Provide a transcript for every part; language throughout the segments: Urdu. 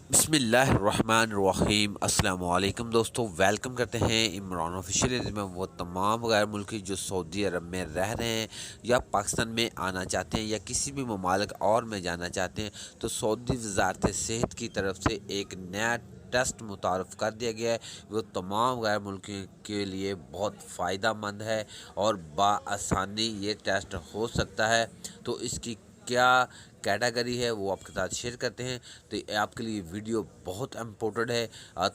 بسم اللہ الرحمن الرحیم۔ السلام علیکم دوستو، ویلکم کرتے ہیں عمران آفیشیل میں وہ تمام غیر ملکی جو سعودی عرب میں رہ رہے ہیں یا پاکستان میں آنا چاہتے ہیں یا کسی بھی ممالک اور میں جانا چاہتے ہیں، تو سعودی وزارت صحت کی طرف سے ایک نیا ٹیسٹ متعارف کر دیا گیا ہے۔ وہ تمام غیر ملکیوں کے لیے بہت فائدہ مند ہے اور بآسانی یہ ٹیسٹ ہو سکتا ہے۔ تو اس کی کیا کیٹیگری ہے وہ آپ کے ساتھ شیئر کرتے ہیں۔ تو آپ کے لیے ویڈیو بہت امپورٹنٹ ہے،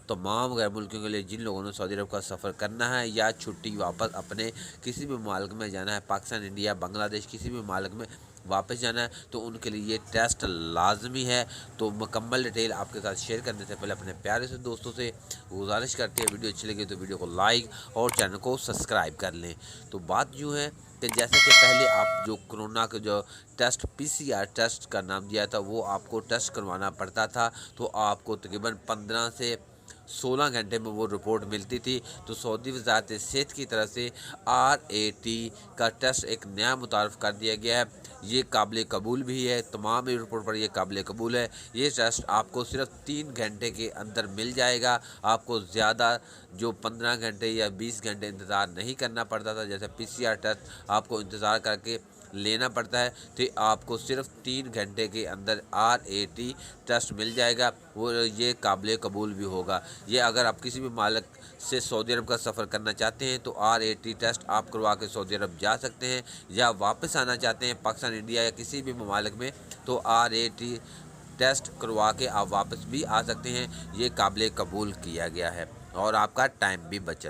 تمام غیر ملکیوں کے لیے جن لوگوں نے سعودی عرب کا سفر کرنا ہے یا چھٹی واپس اپنے کسی بھی ممالک میں جانا ہے، پاکستان، انڈیا، بنگلہ دیش، کسی بھی ممالک میں واپس جانا ہے، تو ان کے لیے یہ ٹیسٹ لازمی ہے۔ تو مکمل ڈیٹیل آپ کے ساتھ شیئر کرنے سے پہلے اپنے پیارے سے دوستوں سے گزارش کرتے ہیں، ویڈیو اچھی لگے تو ویڈیو کو لائک اور چینل کو سبسکرائب کر لیں۔ تو بات یوں ہے کہ جیسا کہ پہلے آپ جو کرونا کے جو ٹیسٹ PCR ٹیسٹ کا نام دیا تھا، وہ آپ کو ٹیسٹ کروانا پڑتا تھا، تو آپ کو تقریباً 15 سے 16 گھنٹے میں وہ رپورٹ ملتی تھی۔ تو سعودی وزارت صحت کی طرف سے RAT کا ٹیسٹ ایک نیا متعارف کر دیا گیا ہے۔ یہ قابل قبول بھی ہے، تمام رپورٹ پر یہ قابل قبول ہے۔ یہ ٹیسٹ آپ کو صرف 3 گھنٹے کے اندر مل جائے گا۔ آپ کو زیادہ جو 15 گھنٹے یا 20 گھنٹے انتظار نہیں کرنا پڑتا تھا، جیسے PCR ٹیسٹ آپ کو انتظار کر کے لینا پڑتا ہے، تو آپ کو صرف 3 گھنٹے کے اندر RAT ٹیسٹ مل جائے گا۔ وہ یہ قابل قبول بھی ہوگا۔ یہ اگر آپ کسی بھی مالک سے سعودی عرب کا سفر کرنا چاہتے ہیں تو RAT ٹیسٹ آپ کروا کے سعودی عرب جا سکتے ہیں، یا واپس آنا چاہتے ہیں پاکستان، انڈیا یا کسی بھی ممالک میں، تو RAT ٹیسٹ کروا کے آپ واپس بھی آ سکتے ہیں۔ یہ قابل قبول کیا گیا ہے اور آپ کا ٹائم بھی بچت